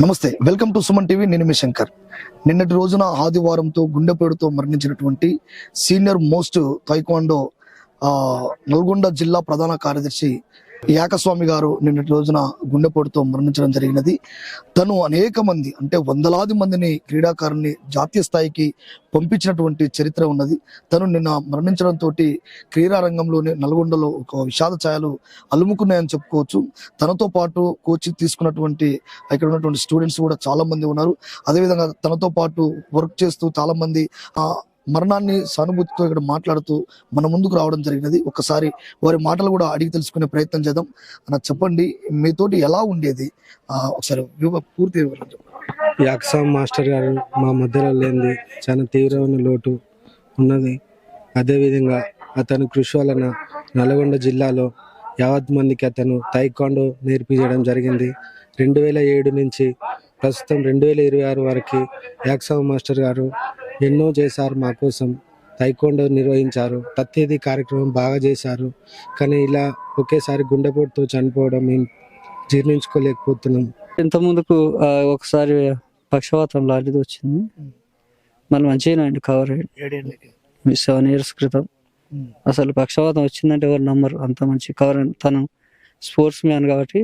నమస్తే, welcome to Suman TV. నేను మీ శంకర్. నిన్నటి రోజున ఆదివారంతో గుండెపోటుతో మరణించినటువంటి సీనియర్ మోస్ట్ తైక్వాండో నల్గొండ జిల్లా ప్రధాన కార్యదర్శి యాకస్వామి గారు నిన్నటి రోజున గుండెపోటుతో మరణించడం జరిగినది. తను అనేక మంది అంటే వందలాది మందిని క్రీడాకారుల్ని జాతీయ స్థాయికి పంపించినటువంటి చరిత్ర ఉన్నది. తను నిన్న మరణించడంతో క్రీడా రంగంలోనే నల్గొండలో ఒక విషాద ఛాయలు అలుముకున్నాయని చెప్పుకోవచ్చు. తనతో పాటు కోచింగ్ తీసుకున్నటువంటి ఇక్కడ ఉన్నటువంటి స్టూడెంట్స్ కూడా చాలా మంది ఉన్నారు. అదేవిధంగా తనతో పాటు వర్క్ చేస్తూ చాలా మంది మరణాన్ని సానుభూతితో ఇక్కడ మాట్లాడుతూ మన ముందుకు రావడం జరిగినది. ఒకసారి వారి మాటలు కూడా అడిగి తెలుసుకునే ప్రయత్నం చేద్దాం. అన్న, చెప్పండి, మీతోటి ఎలా ఉండేది? ఒకసారి పూర్తి వివరాలు చెప్పండి. యాక్సామ్ మాస్టర్ గారు మా మధ్యలో లేనిది చాలా తీవ్రమైన లోటు ఉన్నది. అదేవిధంగా అతని కృషి వలన నల్గొండ జిల్లాలో యావత్ మందికి అతను తైక్వాండో నేర్పించడం జరిగింది. 2007 నుంచి ప్రస్తుతం 2026 వరకు యాక్సామ్ మాస్టర్ గారు ఎన్నో చేశారు. మా కోసం తైక్వాండో నిర్వహించారు. ప్రతిదీ కార్యక్రమం బాగా చేశారు. కానీ ఇలా ఒకేసారి గుండెపోటుతో చనిపోవడం మేము జీర్ణించుకోలేకపోతున్నాం. ఇంత ముందుకు ఒకసారి పక్షవాతం లాంటిది వచ్చింది. మళ్ళీ మంచిగా అండి కవర్ అయ్యింది 7 years క్రితం. అసలు పక్షవాతం వచ్చిందంటే ఎవరు నమ్మరు, అంత మంచి కవర్. తను స్పోర్ట్స్ మ్యాన్ కాబట్టి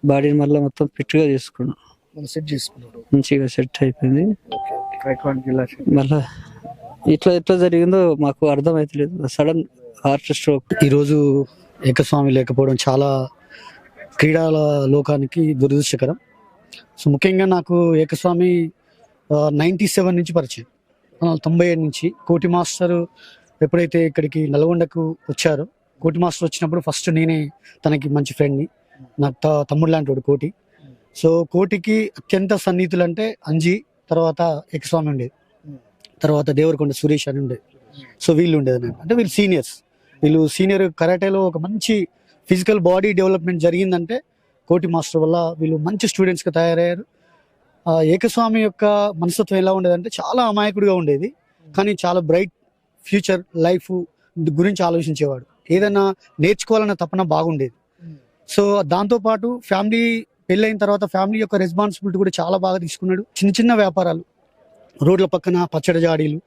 బాడీని మళ్ళీ మొత్తం ఫిట్గా చేసుకున్నాం, మంచిగా సెట్ అయిపోయింది. మళ్ళా ఇట్లా జరిగిందో మాకు అర్థమైతలేదు. Sudden heart stroke. ఈరోజు ఏకస్వామి లేకపోవడం చాలా క్రీడల లోకానికి దురదృష్టకరం. సో ముఖ్యంగా నాకు ఏకస్వామి 97 నుంచి పరిచయం, 97 నుంచి. కోటి మాస్టర్ ఎప్పుడైతే ఇక్కడికి నల్గొండకు వచ్చారో, కోటి మాస్టర్ వచ్చినప్పుడు ఫస్ట్ నేనే తనకి మంచి ఫ్రెండ్ని, నాకు తమ్ముడు లాంటి వాడు కోటి. సో కోటికి అత్యంత సన్నిహితులు అంటే అంజీ, తర్వాత ఏకస్వామి ఉండేది, తర్వాత దేవరకొండ సురేష్ అని ఉండేది. సో వీళ్ళు ఉండేది అన్నమాట. అంటే వీళ్ళు సీనియర్స్. వీళ్ళు సీనియర్ కరాటేలో ఒక మంచి ఫిజికల్ బాడీ డెవలప్మెంట్ జరిగిందంటే కోటి మాస్టర్ వల్ల వీళ్ళు మంచి స్టూడెంట్స్గా తయారయ్యారు. ఏకస్వామి యొక్క మనస్తత్వం ఎలా ఉండేదంటే చాలా అమాయకుడిగా ఉండేది, కానీ చాలా బ్రైట్ ఫ్యూచర్ లైఫ్ గురించి ఆలోచించేవాడు. ఏదైనా నేర్చుకోవాలన్న తపన బాగుండేది. సో దాంతోపాటు ఫ్యామిలీ పెళ్ళైన తర్వాత ఫ్యామిలీ యొక్క రెస్పాన్సిబిలిటీ కూడా చాలా బాగా తీసుకున్నాడు. చిన్న చిన్న వ్యాపారాలు, రోడ్ల పక్కన పచ్చడి జాడీలు,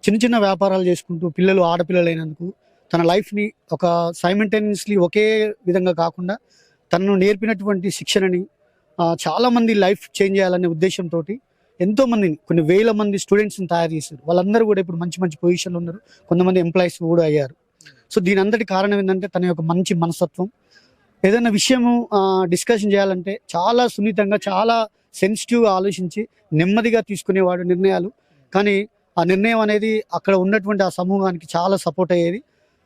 చిన్న చిన్న వ్యాపారాలు చేసుకుంటూ పిల్లలు ఆడపిల్లలైనందుకు తన లైఫ్ని ఒక సైమల్టేనియస్లీ ఒకే విధంగా కాకుండా తనను నేర్పినటువంటి శిక్షణని చాలామంది లైఫ్ చేంజ్ చేయాలనే ఉద్దేశంతో ఎంతో మందిని, కొన్ని వేల మంది స్టూడెంట్స్ని తయారు చేశారు. వాళ్ళందరూ కూడా ఇప్పుడు మంచి మంచి పొజిషన్లో ఉన్నారు. కొంతమంది ఎంప్లాయీస్ కూడా అయ్యారు. సో దీని అందరి కారణం ఏంటంటే తన యొక్క మంచి మనస్తత్వం. ఏదైనా విషయము డిస్కషన్ చేయాలంటే చాలా సున్నితంగా, చాలా సెన్సిటివ్గా ఆలోచించి నెమ్మదిగా తీసుకునేవాడు నిర్ణయాలు. కానీ ఆ నిర్ణయం అనేది అక్కడ ఉన్నటువంటి ఆ సమూహానికి చాలా సపోర్ట్ అయ్యేది.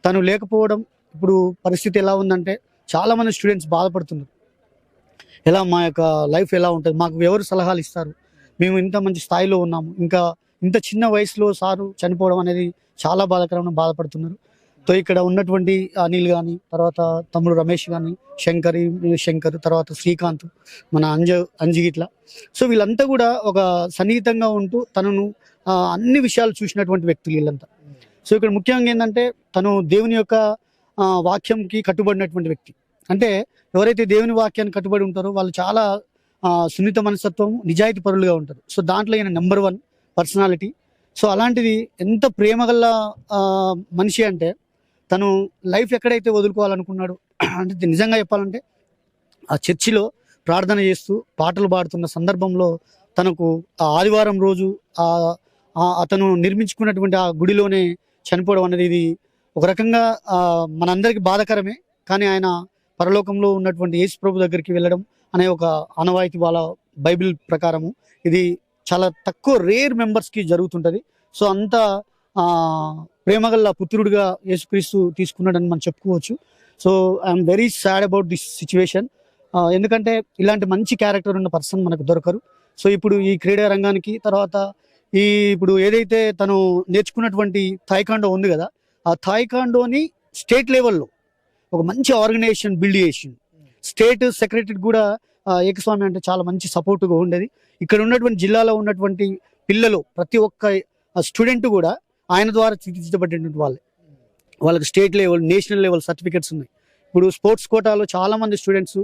తను లేకపోవడం ఇప్పుడు పరిస్థితి ఎలా ఉందంటే చాలామంది స్టూడెంట్స్ బాధపడుతున్నారు. ఎలా మా యొక్క లైఫ్ ఎలా ఉంటుంది, మాకు ఎవరు సలహాలు ఇస్తారు, మేము ఇంత మంచి స్థాయిలో ఉన్నాము, ఇంకా ఇంత చిన్న వయసులో సారు చనిపోవడం అనేది చాలా బాధాకరంగా బాధపడుతున్నారు. సో ఇక్కడ ఉన్నటువంటి అనిల్ కానీ, తర్వాత తమ్ముడు రమేష్ కానీ, శంకర్, తర్వాత శ్రీకాంత్, మన అంజి ఇట్లా. సో వీళ్ళంతా కూడా ఒక సన్నిహితంగా ఉంటూ తనను అన్ని విషయాలు చూసినటువంటి వ్యక్తులు వీళ్ళంతా. సో ఇక్కడ ముఖ్యంగా ఏంటంటే తను దేవుని యొక్క వాక్యంకి కట్టుబడినటువంటి వ్యక్తి. అంటే ఎవరైతే దేవుని వాక్యాన్ని కట్టుబడి ఉంటారో వాళ్ళు చాలా సున్నిత మనస్తత్వం, నిజాయితీ పరులుగా ఉంటారు. సో దాంట్లో ఈయన నెంబర్ 1 పర్సనాలిటీ. సో అలాంటిది ఎంత ప్రేమగల మనిషి అంటే తను లైఫ్ ఎక్కడైతే వదులుకోవాలనుకున్నాడు అంటే నిజంగా చెప్పాలంటే ఆ చర్చిలో ప్రార్థన చేస్తూ పాటలు పాడుతున్న సందర్భంలో తనకు ఆ ఆదివారం రోజు అతను నిర్మించుకున్నటువంటి ఆ గుడిలోనే చనిపోవడం అనేది ఇది ఒక రకంగా మనందరికీ బాధాకరమే. కానీ ఆయన పరలోకంలో ఉన్నటువంటి యేసు ప్రభు దగ్గరికి వెళ్ళడం అనే ఒక ఆనవాయితీ వాళ్ళ బైబిల్ ప్రకారము ఇది చాలా తక్కువ రేర్ మెంబర్స్కి జరుగుతుంటుంది. సో అంత ప్రేమగల్ల పుత్రుడిగా యేసుక్రీస్తు తీసుకున్నాడని మనం చెప్పుకోవచ్చు. So I'm very sad about this situation. ఎందుకంటే ఇలాంటి మంచి క్యారెక్టర్ ఉన్న పర్సన్ మనకు దొరకరు. సో ఇప్పుడు ఈ క్రీడా రంగానికి తర్వాత ఇప్పుడు ఏదైతే తను నేర్చుకున్నటువంటి థాయికాండో ఉంది కదా, ఆ థాయికాండోని స్టేట్ లెవెల్లో ఒక మంచి ఆర్గనైజేషన్ బిల్డ్ చేసి స్టేట్ సెక్రటరీ కూడా ఏకస్వామి అంటే చాలా మంచి సపోర్టుగా ఉండేది. ఇక్కడ ఉన్నటువంటి జిల్లాలో ఉన్నటువంటి పిల్లలు ప్రతి ఒక్క స్టూడెంట్ కూడా ఆయన ద్వారా తీర్చిదిద్దబడినటువంటి వాళ్ళకి state level, national level certificates ఉన్నాయి. ఇప్పుడు స్పోర్ట్స్ కోటాలో చాలా మంది స్టూడెంట్స్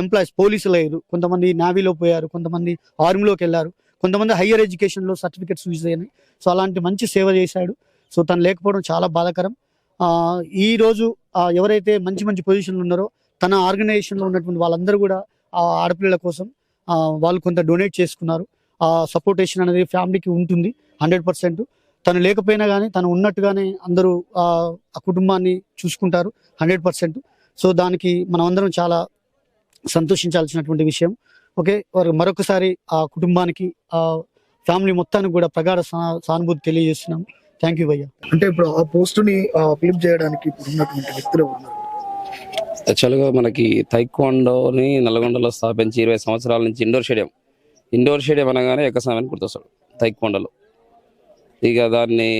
ఎంప్లాయీస్, పోలీసులు అయ్యారు, కొంతమంది నేవీలో పోయారు, కొంతమంది ఆర్మీలోకి వెళ్ళారు, కొంతమంది హయ్యర్ ఎడ్యుకేషన్లో సర్టిఫికెట్స్ యూజ్ అయినాయి. సో అలాంటి మంచి సేవ చేశాడు. సో తను లేకపోవడం చాలా బాధాకరం. ఈ రోజు ఎవరైతే మంచి మంచి పొజిషన్లు ఉన్నారో తన ఆర్గనైజేషన్లో ఉన్నటువంటి వాళ్ళందరూ కూడా ఆ ఆడపిల్లల కోసం వాళ్ళు కొంత డొనేట్ చేసుకున్నారు. ఆ సపోర్టేషన్ అనేది ఫ్యామిలీకి ఉంటుంది 100%. తను లేకపోయినా కానీ తను ఉన్నట్టుగానే అందరూ ఆ కుటుంబాన్ని చూసుకుంటారు 100%. సో దానికి మనం అందరం చాలా సంతోషించాల్సినటువంటి విషయం. ఓకే, మరొకసారి ఆ కుటుంబానికి, ఆ ఫ్యామిలీ మొత్తానికి కూడా ప్రగాఢ సానుభూతి తెలియజేస్తున్నాం. థ్యాంక్ యూ భయ్య. అంటే ఇప్పుడు ఆ పోస్టుని ఫిలిప్ చేయడానికి ఇప్పుడు ఉన్నటువంటి వ్యక్తులు ఎవరు ఉన్నారు? యాక్చువల్గా మనకి తైక్వాండోని నల్గొండలో స్థాపించి 20 సంవత్సరాల నుంచి ఇండోర్ స్టేడియం అనగానే ఏకస్వామి గుర్తొస్తాడు తైక్వాండోలో. ఇక దాన్ని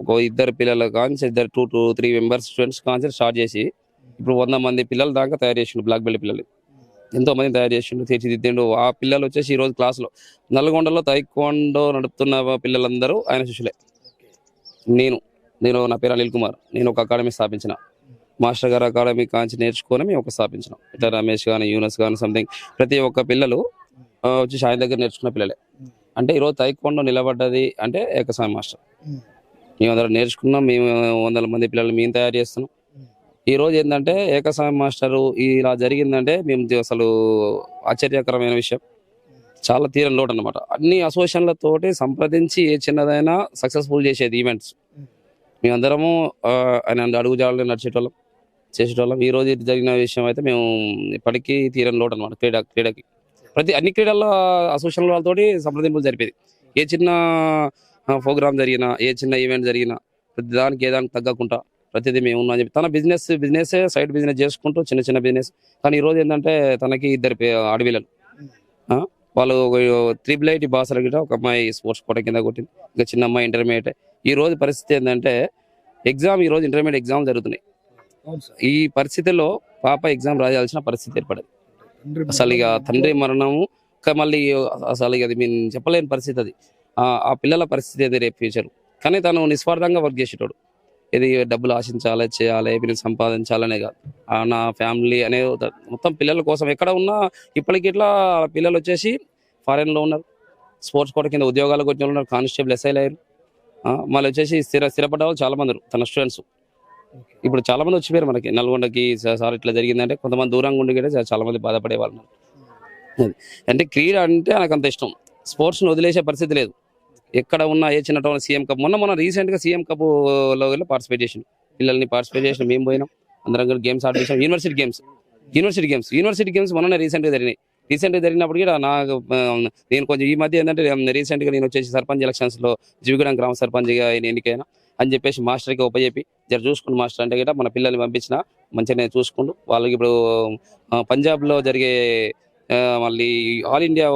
ఒక ఇద్దరు పిల్లలు కాంచి 2 to 3 members students Kanchi start చేసి ఇప్పుడు 100 మంది పిల్లలు దాకా తయారు చేసిండు. బ్లాక్ బెల్ట్ పిల్లలు ఎంతో మంది తయారు చేసిండు, తీర్చిదిద్దిండు. ఆ పిల్లలు వచ్చేసి ఈరోజు క్లాస్లో నల్గొండలో తైక్వాండో నడుపుతున్న పిల్లలందరూ ఆయన శిష్యులే. నేను నా పేరు అనిల్ కుమార్. నేను ఒక అకాడమీ స్థాపించిన, మాస్టర్ గారు అకాడమీ కాంచి నేర్చుకొని మేము ఒక స్థాపించినాం. ఇట్లా రమేష్ కానీ, యూనస్ కానీ, సంథింగ్ ప్రతి ఒక్క పిల్లలు వచ్చి ఆయన దగ్గర నేర్చుకున్న పిల్లలే. అంటే ఈరోజు తైక్వాండో నిలబడ్డది అంటే ఏకస్వామి మాస్టర్. మేము అందరం నేర్చుకున్నాం. మేము 100 మంది పిల్లలు మేము తయారు చేస్తున్నాం. ఈ రోజు ఏంటంటే ఏకస్వామి మాస్టరు ఇలా జరిగిందంటే మేము అసలు ఆశ్చర్యకరమైన విషయం. చాలా తీరని లోటు అనమాట. అన్ని అసోసియేషన్లతోటి సంప్రదించి ఏ చిన్నదైనా సక్సెస్ఫుల్ చేసేది ఈవెంట్స్. మేమందరము ఆయన అడుగుజాడలు చేసేటోళ్ళం. ఈ రోజు జరిగిన విషయం అయితే మేము ఇప్పటికీ తీరని లోటు అనమాట. క్రీడకి అన్ని క్రీడల్లో అసోసియేషన్ వాళ్ళతోటి సంప్రదింపులు జరిపేది. ఏ చిన్న ప్రోగ్రామ్ జరిగినా, ఏ చిన్న ఈవెంట్ జరిగినా ప్రతి దానికి ఏదానికి తగ్గకుండా ప్రతిదీ మేము ఉన్నామని చెప్పి తన బిజినెస్ సైడ్ బిజినెస్ చేసుకుంటూ చిన్న బిజినెస్. కానీ ఈ రోజు ఏంటంటే తనకి 2 ఆడపిల్లలు, వాళ్ళు 3IIT బాసర గిట ఒక అమ్మాయి స్పోర్ట్స్ కోట కింద కొట్టింది, ఇంకా చిన్న అమ్మాయి ఇంటర్మీడియట్. ఈ రోజు పరిస్థితి ఏంటంటే ఈ రోజు ఇంటర్మీడియట్ ఎగ్జామ్ జరుగుతున్నాయి. ఈ పరిస్థితిలో పాప ఎగ్జామ్ రాయాల్సిన పరిస్థితి ఏర్పడదు. అసలు ఇక తండ్రి మరణము మళ్ళీ అసలు ఇక అది మేము చెప్పలేని పరిస్థితి. అది ఆ పిల్లల పరిస్థితి అది రేపు ఫ్యూచర్. కానీ తను నిస్వార్థంగా వర్క్ చేసేటోడు. ఇది డబ్బులు ఆశించాలి, చేయాలి, వీళ్ళు సంపాదించాలనే కాదు. నా ఫ్యామిలీ అనే మొత్తం పిల్లల కోసం ఎక్కడ ఉన్నా ఇప్పటికి ఇట్లా పిల్లలు వచ్చేసి ఫారెన్లో ఉన్నారు, స్పోర్ట్స్ కోట కింద ఉద్యోగాలకు వచ్చిన వాళ్ళు ఉన్నారు, కానిస్టేబుల్ ఎస్ఐలు అయ్యారు. మళ్ళీ వచ్చేసి స్థిరపడ్డ వాళ్ళు చాలా మంది తన స్టూడెంట్స్. ఇప్పుడు చాలా మంది వచ్చిపోయారు మనకి నల్గొండకి. సార్ ఇట్లా జరిగిందంటే కొంతమంది దూరంగా ఉండి కూడా చాలా మంది బాధపడే వాళ్ళు. అంటే క్రీడ అంటే నాకు అంత ఇష్టం. స్పోర్ట్స్ని వదిలేసే పరిస్థితి లేదు. ఎక్కడ ఉన్న ఏ చిన్న టౌన్ సీఎం కప్ మొన్న రీసెంట్గా సీఎం కప్లో పార్టిసిపేట్ చేసిన పిల్లల్ని పార్టిసిపేట్ మేము పోయినాం. అందరం కూడా గేమ్స్ ఆర్ట్ చేసాం. యూనివర్సిటీ గేమ్స్ మొన్న రీసెంట్గా జరిగినప్పుడు కూడా నేను కొంచెం ఈ మధ్య ఏంటంటే రీసెంట్గా నేను వచ్చేసి సర్పంచ్ ఎలక్షన్స్లో జీవిగూడెం గ్రామ సర్పంచ్గా ఎన్నికైనా అని చెప్పేసి మాస్టర్కి ఉపజెప్పి చూసుకుని మాస్టర్ అంటే గిట్ట మన పిల్లల్ని పంపించిన మంచిగా చూసుకుంటూ వాళ్ళకి ఇప్పుడు పంజాబ్లో జరిగే మళ్ళీ ఆల్ ఇండియా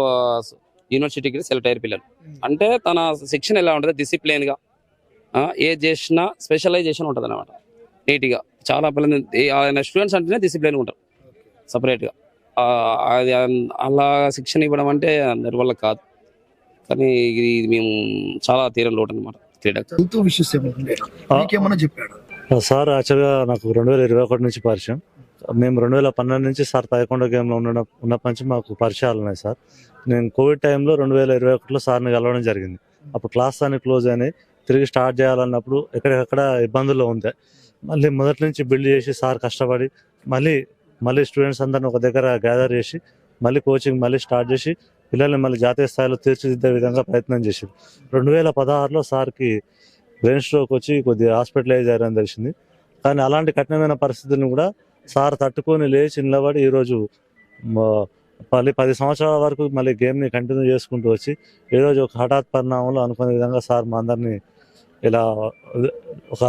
యూనివర్సిటీకి సెలెక్ట్ అయ్యారు పిల్లలు. అంటే తన శిక్షణ ఎలా ఉంటుంది, డిసిప్లిన్గా ఏది చేసినా స్పెషలైజేషన్ ఉంటుంది అన్నమాట. నీట్గా చాలా పిల్లలు ఆయన స్టూడెంట్స్ అంటేనే డిసిప్లిన్గా ఉంటారు సపరేట్గా. అది అలా శిక్షణ ఇవ్వడం అంటే అందరి వల్ల కాదు. కానీ ఇది మేము చాలా తీరం లోటు అనమాట. సార్ యాక్చువల్గా నాకు 2021 నుంచి పరిచయం. మేము 2012 నుంచి సార్ తైక్వాండో గేమ్లో ఉన్నప్పటి నుంచి మాకు పరిచయాలు ఉన్నాయి సార్. నేను కోవిడ్ టైంలో 2021లో సార్ని కలవడం జరిగింది. అప్పుడు క్లాస్ అన్ని క్లోజ్ అయినాయి. తిరిగి స్టార్ట్ చేయాలన్నప్పుడు ఎక్కడెక్కడ ఇబ్బందుల్లో ఉంది. మళ్ళీ మొదటి నుంచి బిల్డ్ చేసి సార్ కష్టపడి మళ్ళీ స్టూడెంట్స్ అందరిని ఒక దగ్గర గ్యాదర్ చేసి మళ్ళీ కోచింగ్ మళ్ళీ స్టార్ట్ చేసి పిల్లల్ని మళ్ళీ జాతీయ స్థాయిలో తీర్చిదిద్దే విధంగా ప్రయత్నం చేశారు. 2016లో సార్కి బ్రెయిన్ స్ట్రోక్ వచ్చి కొద్దిగా హాస్పిటలైజ్ అయ్యారని తెలిసింది. కానీ అలాంటి కఠినమైన పరిస్థితులను కూడా సార్ తట్టుకొని లేచి నిలబడి ఈరోజు మళ్ళీ 10 సంవత్సరాల వరకు మళ్ళీ గేమ్ని కంటిన్యూ చేసుకుంటూ వచ్చి ఈరోజు ఒక హఠాత్ పరిణామంలో అనుకునే విధంగా సార్ మా అందరినీ ఇలా ఒక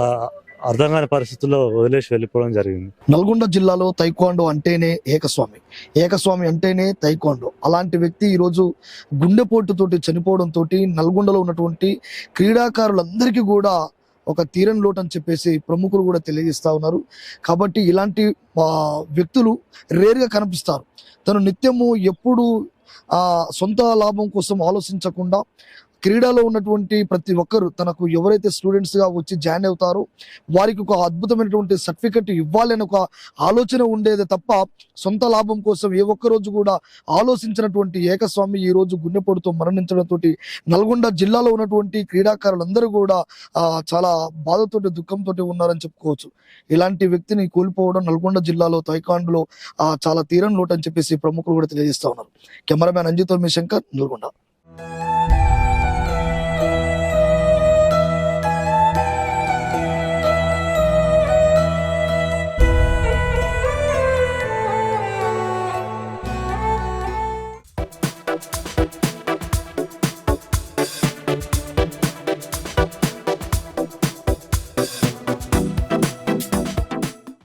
అర్థం కాని పరిస్థితుల్లో వదిలేసి వెళ్ళిపోవడం జరిగింది. నల్గొండ జిల్లాలో తైక్వాండో అంటేనే ఏకస్వామి అంటేనే తైక్వాండో. అలాంటి వ్యక్తి ఈరోజు గుండెపోటుతోటి చనిపోవడంతో నల్గొండలో ఉన్నటువంటి క్రీడాకారులందరికీ కూడా ఒక తీరని లోటు అని చెప్పేసి ప్రముఖులు కూడా తెలియజేస్తా ఉన్నారు. కాబట్టి ఇలాంటి వ్యక్తులు రేర్గా కనిపిస్తారు. తను నిత్యము ఎప్పుడు సొంత లాభం కోసం ఆలోచించకుండా క్రీడలో ఉన్నటువంటి ప్రతి ఒక్కరు తనకు ఎవరైతే స్టూడెంట్స్ గా వచ్చి జాయిన్ అవుతారో వారికి ఒక అద్భుతమైనటువంటి సర్టిఫికెట్ ఇవ్వాలని ఒక ఆలోచన ఉండేది తప్ప సొంత లాభం కోసం ఏ ఒక్క రోజు కూడా ఆలోచించినటువంటి ఏకస్వామి ఈ రోజు గుండెపోటుతో మరణించడంతో నల్గొండ జిల్లాలో ఉన్నటువంటి క్రీడాకారులందరూ కూడా చాలా బాధతోటి దుఃఖంతో ఉన్నారని చెప్పుకోవచ్చు. ఇలాంటి వ్యక్తిని కోల్పోవడం నల్గొండ జిల్లాలో తైకాండ్లో చాలా తీరని లోటు అని చెప్పేసి ప్రముఖులు కూడా తెలియజేస్తా ఉన్నారు. కెమెరామ్యాన్ అంజితో మీ శంకర్, నల్గొండ.